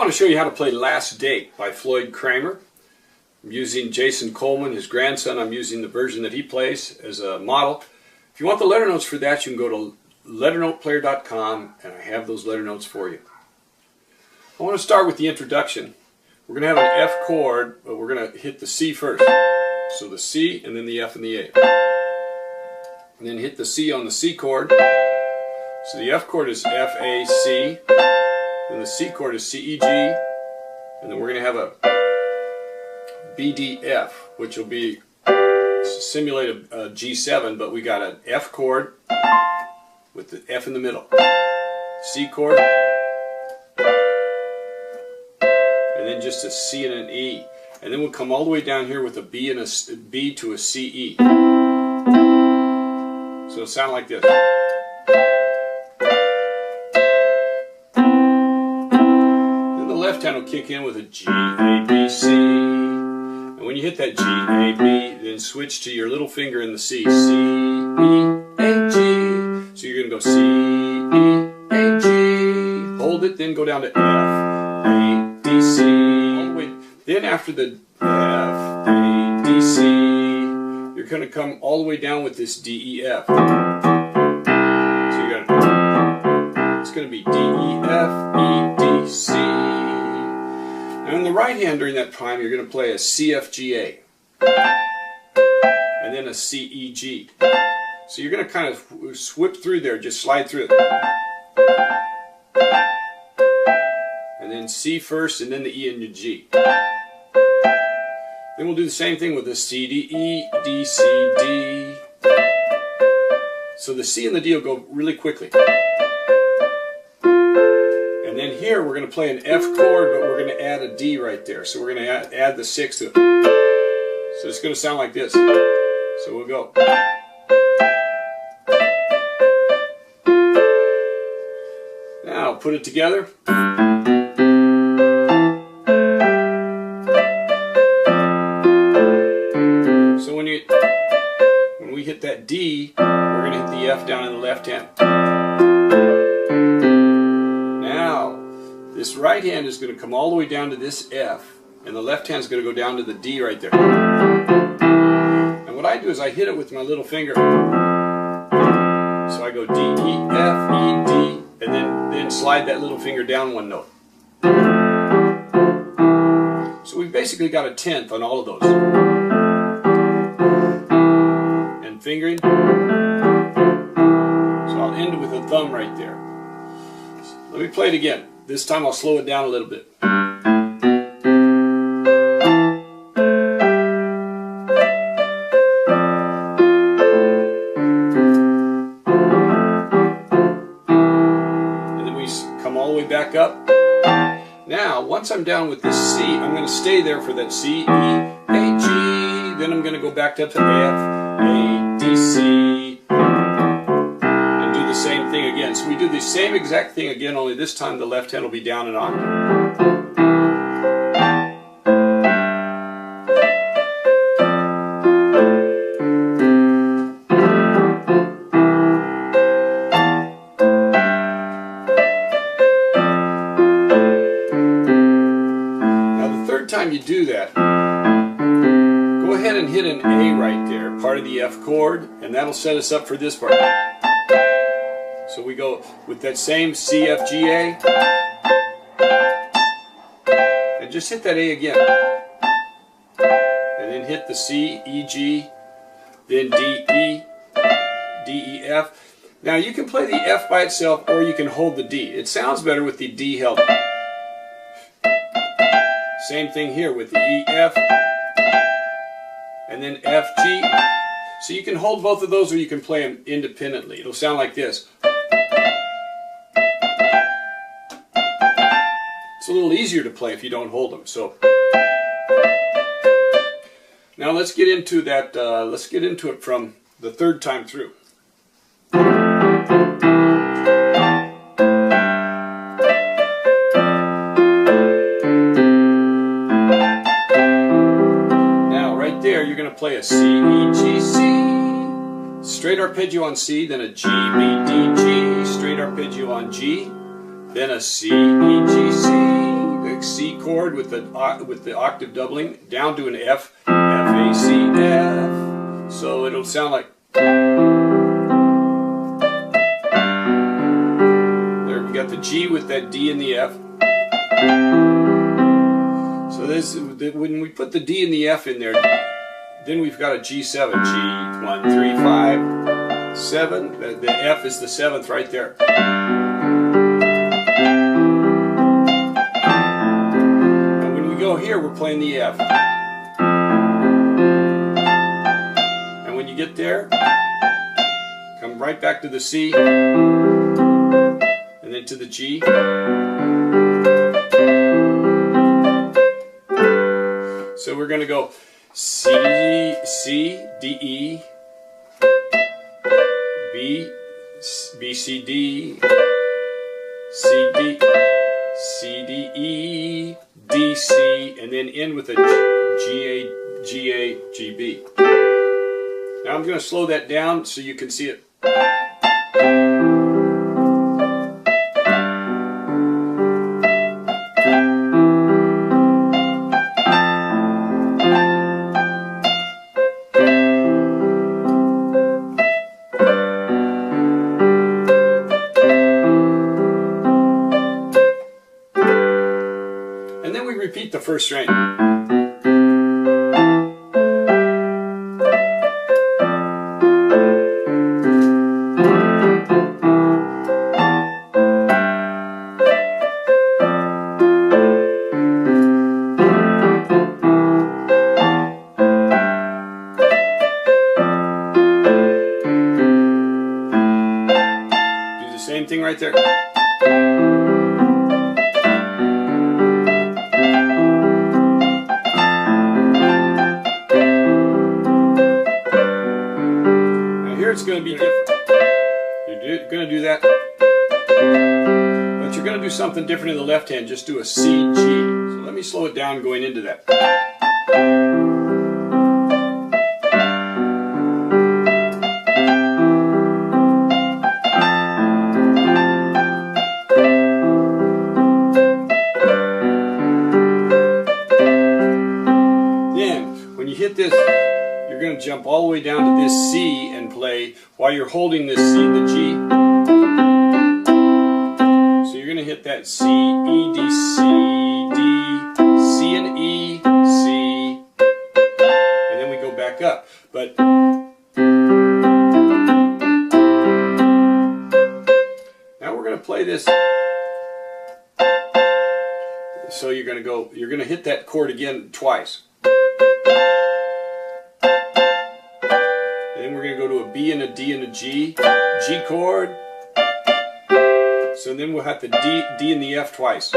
want to show you how to play Last Date by Floyd Cramer. I'm using Jason Coleman, his grandson. I'm using the version that he plays as a model. If you want the letter notes for that, you can go to letternoteplayer.com and I have those letter notes for you. I want to start with the introduction. We're going to have an F chord, but we're going to hit the C first. So the C and then the F and the A. And then hit the C on the C chord. So the F chord is F, A, C. Then the C chord is C, E, G. And then we're going to have a B, D, F, which will be simulate a G7, but we got an F chord with the F in the middle. C chord. And then just a C and an E. And then we'll come all the way down here with a B and a B to a C, E. So it'll sound like this. Then the left hand will kick in with a G, A, B, C. And when you hit that G, A, B, then switch to your little finger in the C. C, E, A, G. So you're going to go C, E, A, G. Hold it, then go down to F, A, D, C. All the way. Then after the F, A, D, C, you're going to come all the way down with this D, E, F. So you're it's going to be D, E, F, E, D, C. And on the right hand during that time, you're going to play a C, F, G, A. And then a C, E, G. So you're going to kind of whip through there, just slide through it. And then C first, and then the E and the G. Then we'll do the same thing with the C, D, E, D, C, D. So the C and the D will go really quickly. And then here we're going to play an F chord, but we're going to add a D right there. So we're going to add the 6 to it. So it's going to sound like this. So we'll go. Now put it together. So when we hit that D, we're going to hit the F down in the left hand. Now, this right hand is going to come all the way down to this F, and the left hand is going to go down to the D right there. And what I do is I hit it with my little finger. So I go D, E, F, E, D, and then slide that little finger down one note. So we've basically got a 10th on all of those. And fingering. So I'll end with a thumb right there. Let me play it again. This time I'll slow it down a little bit. And then we come all the way back up. Now, once I'm down with this C, I'm going to stay there for that C, E, A, G. Then I'm going to go back up to F, A, D, C. And do the same thing again. So we do the same exact thing again, only this time the left hand will be down an octave. Time you do that, go ahead and hit an A right there, part of the F chord, and that'll set us up for this part. So we go with that same C, F, G, A, and just hit that A again, and then hit the C, E, G, then D, E, D, E, F. Now you can play the F by itself, or you can hold the D. It sounds better with the D held. Same thing here with the E, F, and then F, G. So you can hold both of those or you can play them independently. It'll sound like this. It's a little easier to play if you don't hold them. So now let's get into that. Let's get into it from the third time through. You're going to play a C, E, G, C, straight arpeggio on C, then a G, B, D, G, straight arpeggio on G, then a C, E, G, C, perfect C chord with the octave doubling down to an F, F, A, C, F. So it'll sound like. There we got the G with that D and the F. So this, when we put the D and the F in there, then we've got a G7. G, 1, 3, 5, 7. The F is the 7th right there. And when we go here, we're playing the F. And when you get there, come right back to the C, and then to the G. So we're going to go C, C, D, E, B, B, C, D, C, D, C, D, E, D, C, and then end with a G, A, G, A, G, B. Now I'm going to slow that down so you can see it. And then we repeat the first string. Do the same thing right there. It's going to be different. You're going to do that, but you're going to do something different in the left hand. Just do a C, G. So let me slow it down going into that. Then, when you hit this, you're going to jump all the way down to this C and play while you're holding this C and the G. So you're going to hit that C, E, D, C, D, C and E, C, and then we go back up. But now we're going to play this. So you're going to hit that chord again twice. Then we're going to go to a B and a D and a G, G chord. So then we'll have the D and the F twice.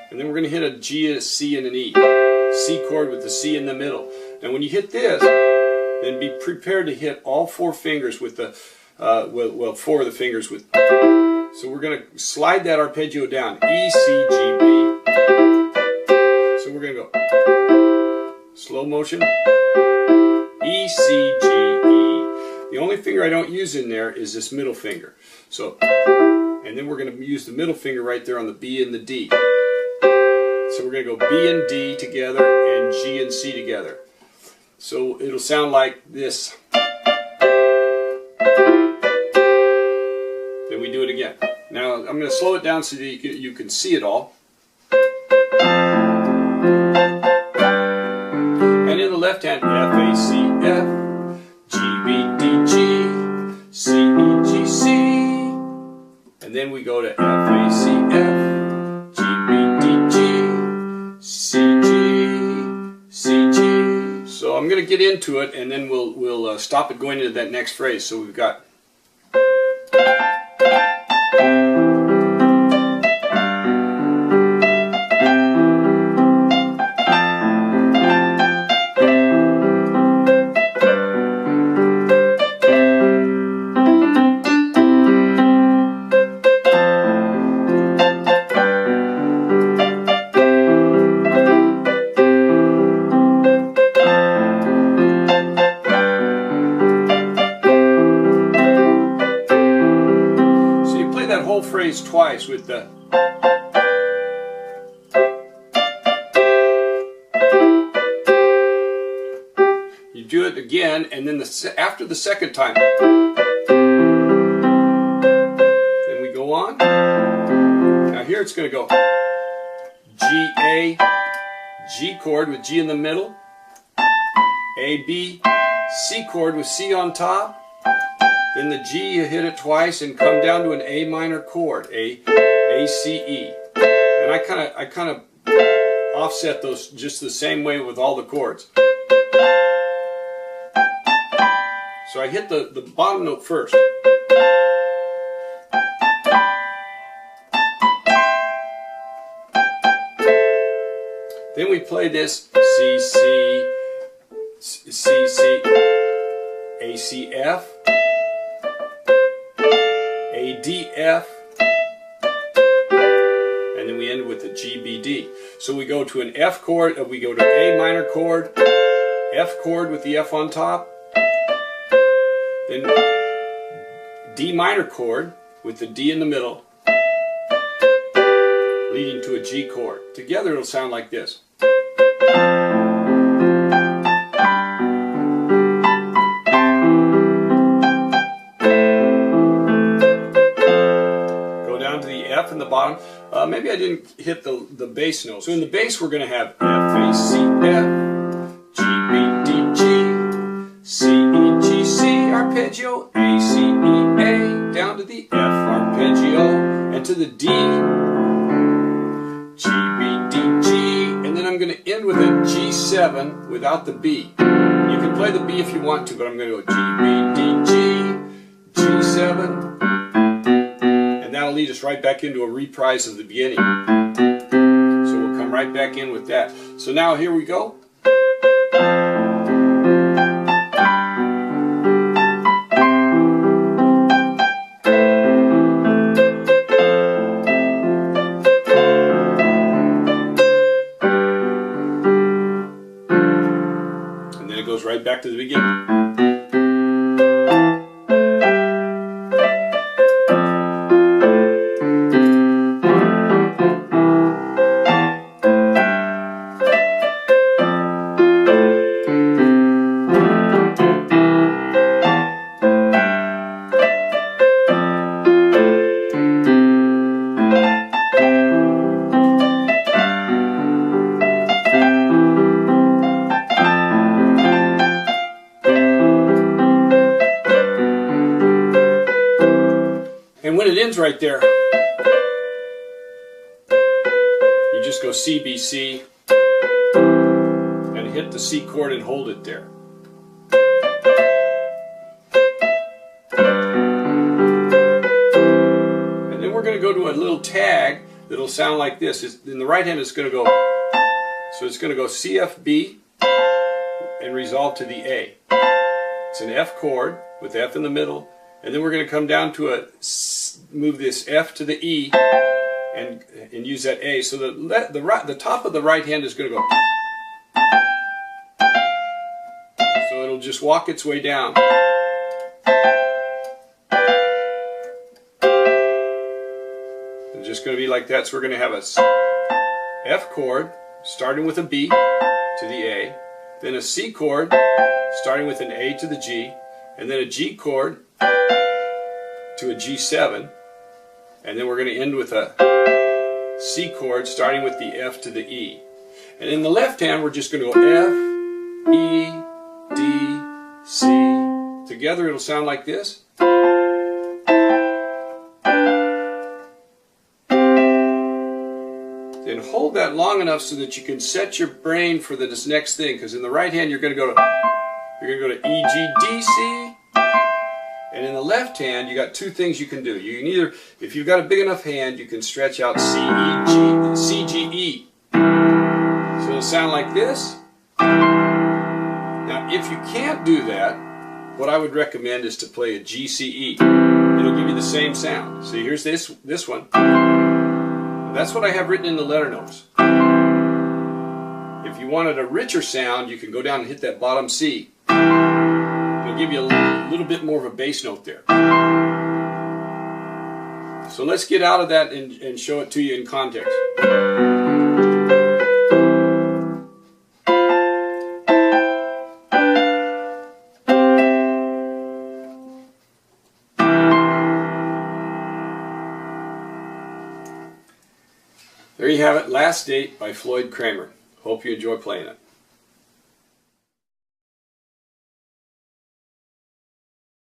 And then we're going to hit a G, a C, and an E. C chord with the C in the middle. Now when you hit this, then be prepared to hit all 4 fingers with the, well, 4 of the fingers with. So we're going to slide that arpeggio down, E, C, G, B. So we're going to go. Slow motion, E, C, G, E. The only finger I don't use in there is this middle finger. So, and then we're going to use the middle finger right there on the B and the D. So we're going to go B and D together and G and C together. So it'll sound like this. Then we do it again. Now I'm going to slow it down so that you can see it all. And in the left hand, F, A, C, F, G, B, D, G, C, E, G, C. And then we go to F, A, C, F, G, B, D, G, C, G, C, G. So I'm going to get into it and then we'll stop it going into that next phrase. So we've got. twice with the you do it again, and then after the second time, then we go on. Now here it's going to go G, A, G chord with G in the middle, A, B, C chord with C on top, then the G, you hit it twice and come down to an A minor chord, A, C, E. And I kind of offset those just the same way with all the chords. So I hit the bottom note first. Then we play this C, C, C, C, A, C, F, A, D, F, and then we end with the G, B, D. So we go to an F chord, we go to A minor chord, F chord with the F on top, then D minor chord with the D in the middle, leading to a G chord. Together it'll sound like this. Go down to the F in the bottom. Maybe I didn't hit the bass note. So in the bass we're going to have F, A, C, F, G, B, D, G, C, E, G, C, arpeggio, A, C, E, A, down to the F, arpeggio, and to the D, G, B, D, G, and then I'm going to end with a G7 without the B. You can play the B if you want to, but I'm going to go G, B, D, G, G7, and that'll lead us right back into a reprise of the beginning. So we'll come right back in with that. So now here we go. Goes right back to the beginning. And when it ends right there, you just go C, B, C, and hit the C chord and hold it there. And then we're going to go to a little tag that'll sound like this. In the right hand it's going to go, so it's going to go C, F, B, and resolve to the A. It's an F chord with F in the middle. And then we're going to come down to move this F to the E and use that A. So the top of the right hand is going to go. So it'll just walk its way down. It's just going to be like that. So we're going to have a F chord starting with a B to the A, then a C chord starting with an A to the G, and then a G chord to a G7, and then we're going to end with a C chord starting with the F to the E. And in the left hand we're just going to go F, E, D, C. Together it'll sound like this. Then hold that long enough so that you can set your brain for this next thing, because in the right hand you're going to go to E, G, D, C. And in the left hand, you got two things you can do. You can either, if you've got a big enough hand, you can stretch out C, E, G, C, G, E. So it'll sound like this. Now, if you can't do that, what I would recommend is to play a G, C, E. It'll give you the same sound. See, here's this one. That's what I have written in the letter notes. If you wanted a richer sound, you can go down and hit that bottom C. It'll give you a little bit more of a bass note there. So let's get out of that and show it to you in context. There you have it, Last Date by Floyd Cramer. Hope you enjoy playing it.